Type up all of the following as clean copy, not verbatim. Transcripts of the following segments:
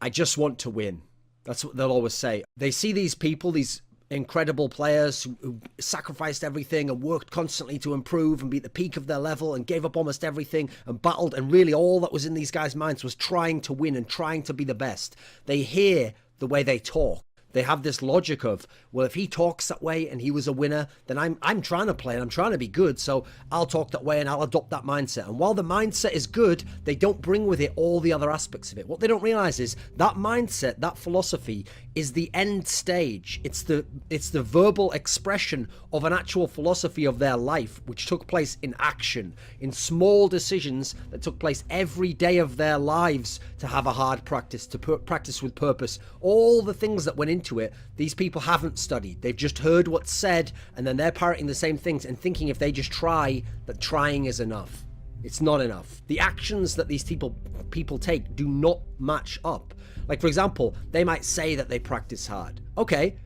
I just want to win. That's what they'll always say. They see these people, these incredible players who sacrificed everything and worked constantly to improve and be at the peak of their level and gave up almost everything and battled, and really all that was in these guys' minds was trying to win and trying to be the best. They hear the way they talk. They have this logic of, well, if he talks that way and he was a winner, then I'm trying to play and I'm trying to be good, so I'll talk that way and I'll adopt that mindset. And while the mindset is good, they don't bring with it all the other aspects of it. What they don't realize is that mindset, that philosophy, is the end stage. It's the verbal expression of an actual philosophy of their life, which took place in action, in small decisions that took place every day of their lives, to have a hard practice, to practice with purpose. All the things that went into it, these people haven't studied. They've just heard what's said, and then they're parroting the same things and thinking if they just try, that trying is enough. It's not enough. The actions that these people take do not match up. Like, for example, they might say that they practice hard. Okay,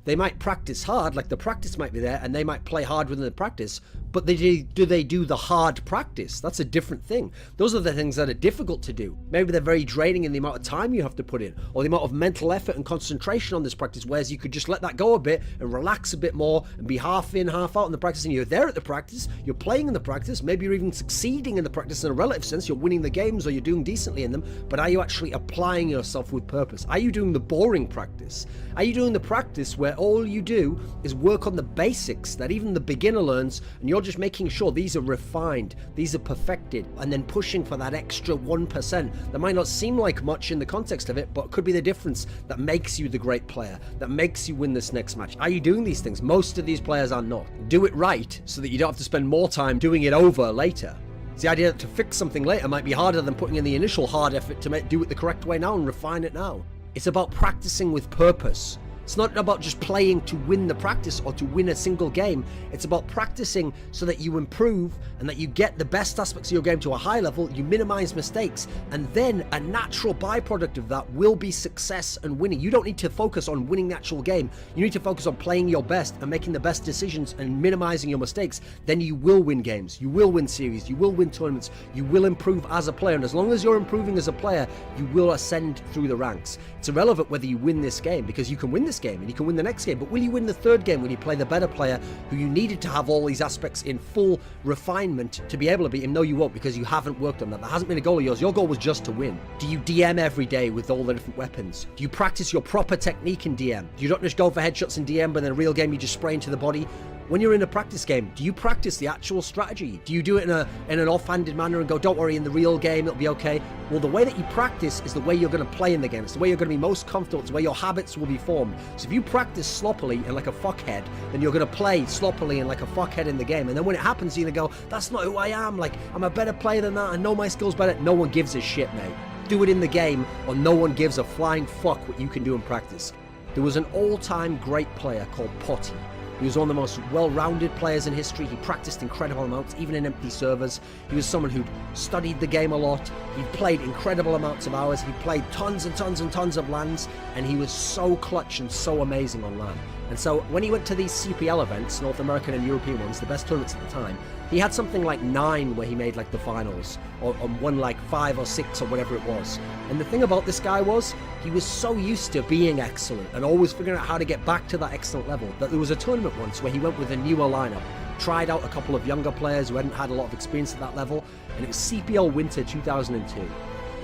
they might practice hard, like the practice might be there, and they might play hard within the practice, but do they do the hard practice? That's a different thing. Those are the things that are difficult to do. Maybe they're very draining in the amount of time you have to put in, or the amount of mental effort and concentration on this practice, whereas you could just let that go a bit and relax a bit more and be half in, half out in the practice, and you're there at the practice, you're playing in the practice, maybe you're even succeeding in the practice in a relative sense, you're winning the games or you're doing decently in them, but are you actually applying yourself with purpose? Are you doing the boring practice? Are you doing the practice where all you do is work on the basics that even the beginner learns, and you're just making sure these are refined, these are perfected, and then pushing for that extra 1% that might not seem like much in the context of it, but could be the difference that makes you the great player, that makes you win this next match? Are you doing these things? Most of these players are not. Do it right so that you don't have to spend more time doing it over later. It's the idea that to fix something later might be harder than putting in the initial hard effort to do it the correct way now and refine it now. It's about practicing with purpose. It's not about just playing to win the practice or to win a single game. It's about practicing so that you improve and that you get the best aspects of your game to a high level, you minimize mistakes, and then a natural byproduct of that will be success and winning. You don't need to focus on winning the actual game. You need to focus on playing your best and making the best decisions and minimizing your mistakes. Then you will win games, you will win series, you will win tournaments, you will improve as a player, and as long as you're improving as a player, you will ascend through the ranks. It's irrelevant whether you win this game, because you can win this game and you can win the next game, but will you win the third game when you play the better player who you needed to have all these aspects in full refinement to be able to beat him? No, you won't, because you haven't worked on that. That hasn't been a goal of yours. Your goal was just to win. Do you DM every day with all the different weapons? Do you practice your proper technique in DM? You don't just go for headshots in DM, but in a real game you just spray into the body? When you're in a practice game, do you practice the actual strategy? Do you do it in an offhanded manner and go, don't worry, in the real game it'll be okay? Well, the way that you practice is the way you're going to play in the game. It's the way you're going to be most comfortable. It's the way your habits will be formed. So if you practice sloppily and like a fuckhead, then you're going to play sloppily and like a fuckhead in the game. And then when it happens, you're going to go, that's not who I am. Like, I'm a better player than that. I know my skills better. No one gives a shit, mate. Do it in the game, or no one gives a flying fuck what you can do in practice. There was an all-time great player called Potty. He was one of the most well-rounded players in history. He practiced incredible amounts, even in empty servers. He was someone who'd studied the game a lot. He'd played incredible amounts of hours. He played tons and tons and tons of LANs, and he was so clutch and so amazing on LAN. And so when he went to these CPL events, North American and European ones, the best tournaments at the time, he had something like 9 where he made like the finals, or won like 5 or 6 or whatever it was. And the thing about this guy was, he was so used to being excellent and always figuring out how to get back to that excellent level, that there was a tournament once where he went with a newer lineup, tried out a couple of younger players who hadn't had a lot of experience at that level, and it was CPL Winter 2002.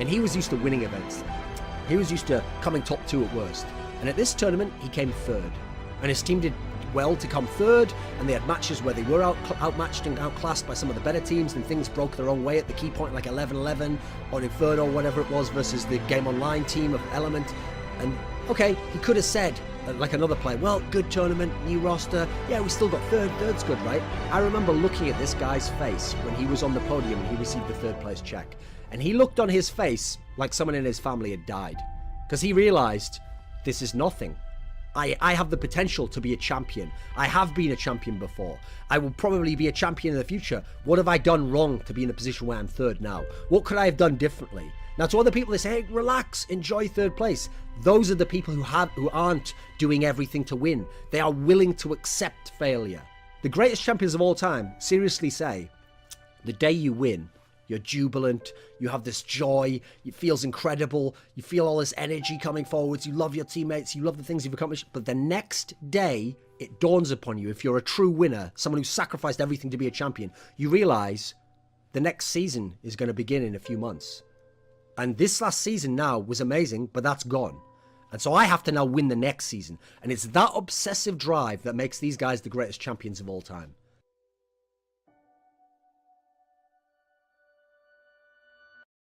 And he was used to winning events. He was used to coming top 2 at worst. And at this tournament, he came 3rd. And his team did well to come 3rd, and they had matches where they were outmatched and outclassed by some of the better teams, and things broke their own way at the key point, like 11-11 on Inferno, whatever it was, versus the Game Online team of Element. And okay, he could have said, like another player, well, good tournament, new roster, yeah, we still got 3rd, 3rd's good, right? I remember looking at this guy's face when he was on the podium and he received the 3rd place check, and he looked on his face like someone in his family had died, because he realized, this is nothing. I have the potential to be a champion. I have been a champion before. I will probably be a champion in the future. What have I done wrong to be in a position where I'm 3rd now? What could I have done differently? Now, to other people, they say, hey, relax, enjoy 3rd place. Those are the people who aren't doing everything to win. They are willing to accept failure. The greatest champions of all time seriously say, the day you win You're jubilant. You have this joy. It feels incredible. You feel all this energy coming forwards. You love your teammates. You love the things you've accomplished. But the next day, it dawns upon you, if you're a true winner, someone who sacrificed everything to be a champion, you realize the next season is going to begin in a few months. And this last season now was amazing, but that's gone. And so I have to now win the next season. And it's that obsessive drive that makes these guys the greatest champions of all time.